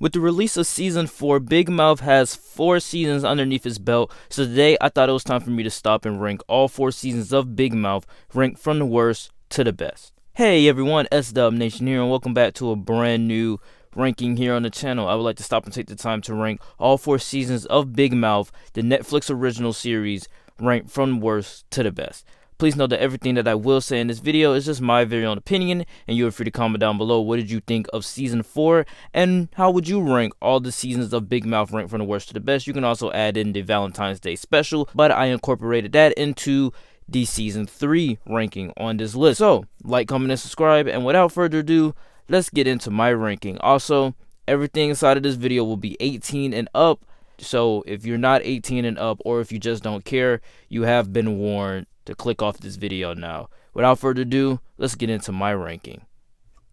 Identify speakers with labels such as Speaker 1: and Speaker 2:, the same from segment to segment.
Speaker 1: With the release of Season 4, Big Mouth has 4 seasons underneath his belt, so today I thought it was time for me to stop and rank all 4 seasons of Big Mouth, ranked from the worst to the best. Hey everyone, S-Dub Nation here, and welcome back to a brand new ranking here on the channel. I would like to stop and take the time to rank all 4 seasons of Big Mouth, the Netflix original series, ranked from worst to the best. Please note that everything that I will say in this video is just my very own opinion, and you are free to comment down below what did you think of Season 4, and how would you rank all the seasons of Big Mouth ranked from the worst to the best. You can also add in the Valentine's Day special, but I incorporated that into the Season 3 ranking on this list. So, like, comment, and subscribe, and without further ado, let's get into my ranking. Also, everything inside of this video will be 18 and up, so if you're not 18 and up, or if you just don't care, you have been warned to click off this video now. Without further ado, let's get into my ranking.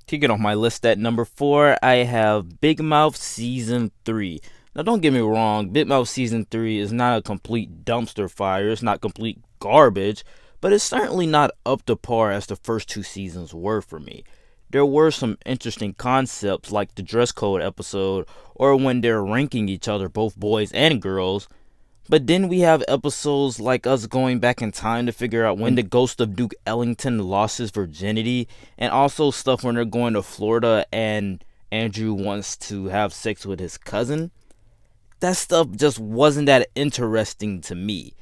Speaker 1: Kicking off my list at number 4, I have Big Mouth Season 3. Now don't get me wrong, Big Mouth Season 3 is not a complete dumpster fire, it's not complete garbage, but it's certainly not up to par as the first 2 seasons were for me. There were some interesting concepts like the dress code episode, or when they're ranking each other, both boys and girls. But then we have episodes like us going back in time to figure out when the ghost of Duke Ellington lost his virginity, and also stuff when they're going to Florida and Andrew wants to have sex with his cousin. That stuff just wasn't that interesting to me.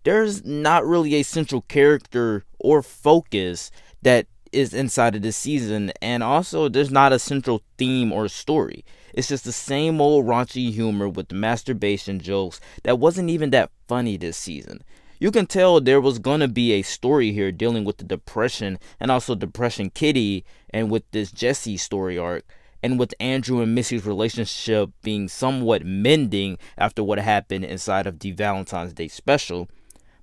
Speaker 1: There's not really a central character or focus that is inside of this season, and also there's not a central theme or story. It's just the same old raunchy humor with the masturbation jokes that wasn't even that funny this season. You can tell there was gonna be a story here dealing with the depression and also Depression Kitty, and with this Jesse story arc, and with Andrew and Missy's relationship being somewhat mending after what happened inside of the Valentine's Day special.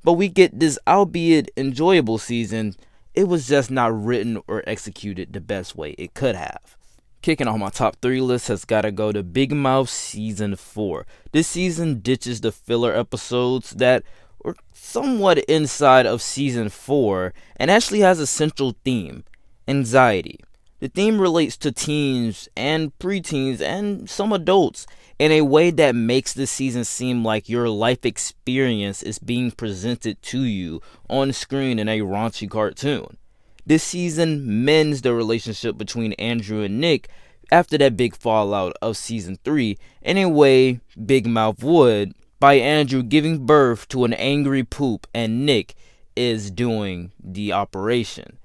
Speaker 1: But we get this albeit enjoyable season. It was just not written or executed the best way it could have. Kicking off my top 3 list has got to go to Big Mouth Season 4. This season ditches the filler episodes that were somewhat inside of Season 4 and actually has a central theme: anxiety. The theme relates to teens and preteens and some adults in a way that makes this season seem like your life experience is being presented to you on screen in a raunchy cartoon. This season mends the relationship between Andrew and Nick after that big fallout of Season 3 in a way Big Mouth would, by Andrew giving birth to an angry poop and Nick is doing the operation.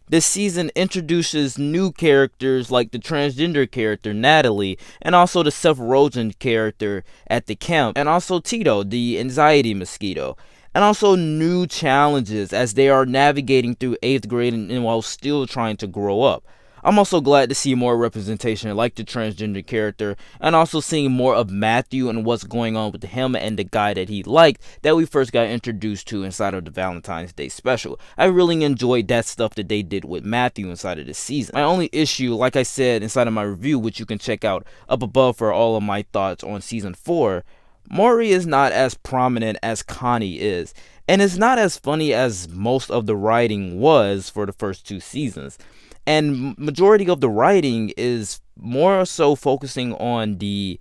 Speaker 1: This season introduces new characters like the transgender character Natalie, and also the Seth Rogen character at the camp, and also Tito, the anxiety mosquito, and also new challenges as they are navigating through 8th grade and while still trying to grow up. I'm also glad to see more representation like the transgender character, and also seeing more of Matthew and what's going on with him and the guy that he liked that we first got introduced to inside of the Valentine's Day special. I really enjoyed that stuff that they did with Matthew inside of this season. My only issue, like I said inside of my review, which you can check out up above for all of my thoughts on Season 4, Maury is not as prominent as Connie is, and it's not as funny as most of the writing was for the first 2 seasons. And majority of the writing is more so focusing on the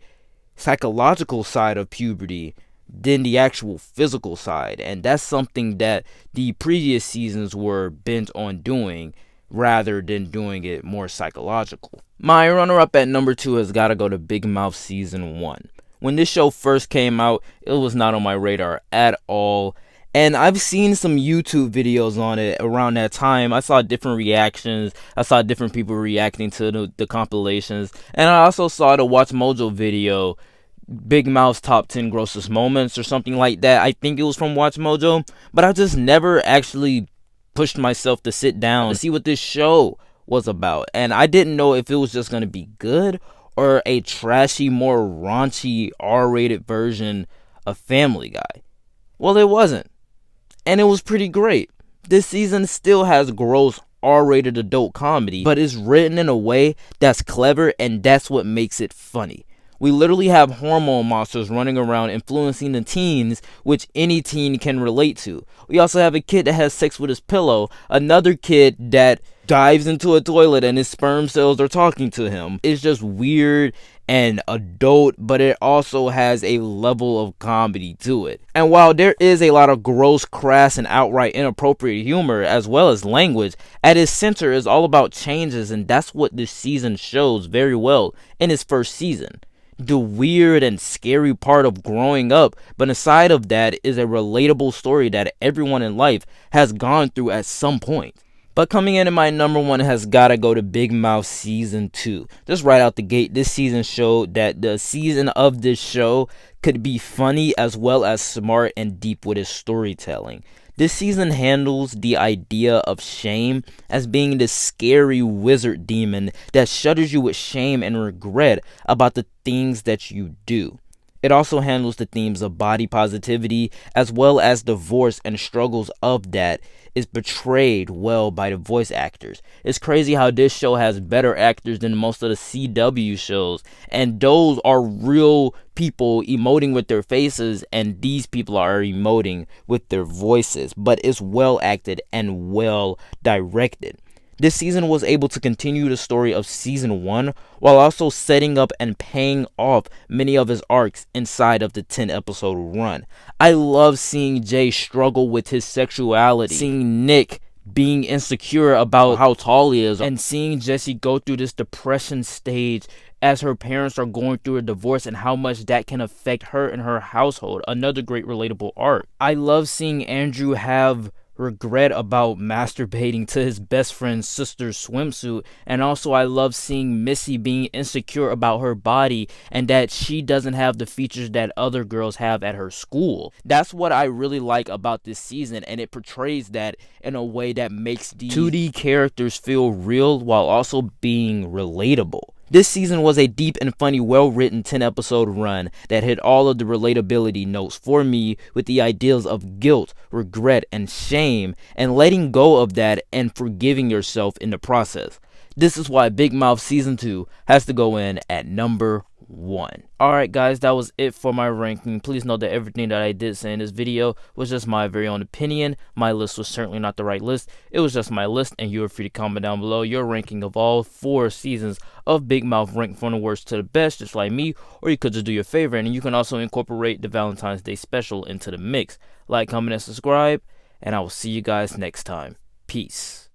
Speaker 1: psychological side of puberty than the actual physical side, and that's something that the previous seasons were bent on doing rather than doing it more psychological. My runner-up at number 2 has got to go to Big Mouth Season 1. When this show first came out, it was not on my radar at all. And I've seen some YouTube videos on it around that time. I saw different reactions. I saw different people reacting to the compilations. And I also saw the Watch Mojo video, Big Mouth's Top 10 Grossest Moments or something like that. I think it was from Watch Mojo. But I just never actually pushed myself to sit down and see what this show was about. And I didn't know if it was just going to be good or a trashy, more raunchy, R-rated version of Family Guy. Well, it wasn't. And it was pretty great. This season still has gross R-rated adult comedy, but it's written in a way that's clever, and that's what makes it funny. We literally have hormone monsters running around influencing the teens, which any teen can relate to. We also have a kid that has sex with his pillow, another kid that dives into a toilet and his sperm cells are talking to him. It's just weird and adult, but it also has a level of comedy to it. And while there is a lot of gross, crass, and outright inappropriate humor, as well as language, at its center is all about changes, and that's what this season shows very well in its first season. The weird and scary part of growing up, but aside of that is a relatable story that everyone in life has gone through at some point. But coming in at my number one has gotta go to Big Mouth Season 2. Just right out the gate, this season showed that the season of this show could be funny as well as smart and deep with its storytelling. This season handles the idea of shame as being this scary wizard demon that shudders you with shame and regret about the things that you do. It also handles the themes of body positivity as well as divorce and struggles of that is portrayed well by the voice actors. It's crazy how this show has better actors than most of the CW shows, and those are real people emoting with their faces, and these people are emoting with their voices, but it's well acted and well directed. This season was able to continue the story of season 1 while also setting up and paying off many of his arcs inside of the 10 episode run. I love seeing Jay struggle with his sexuality, seeing Nick being insecure about how tall he is, and seeing Jessie go through this depression stage as her parents are going through a divorce and how much that can affect her and her household. Another great relatable arc. I love seeing Andrew have regret about masturbating to his best friend's sister's swimsuit, and also I love seeing Missy being insecure about her body and that she doesn't have the features that other girls have at her school. That's what I really like about this season, and it portrays that in a way that makes these 2D characters feel real while also being relatable. This season was a deep and funny, well-written 10-episode run that hit all of the relatability notes for me with the ideas of guilt, regret, and shame, and letting go of that and forgiving yourself in the process. This is why Big Mouth Season 2 has to go in at number 1. Alright guys, that was it for my ranking. Please note that everything that I did say in this video was just my very own opinion. My list was certainly not the right list. It was just my list, and you are free to comment down below your ranking of all 4 seasons of Big Mouth, ranked from the worst to the best, just like me, or you could just do your favorite, and you can also incorporate the Valentine's Day special into the mix. Like, comment, and subscribe, and I will see you guys next time. Peace.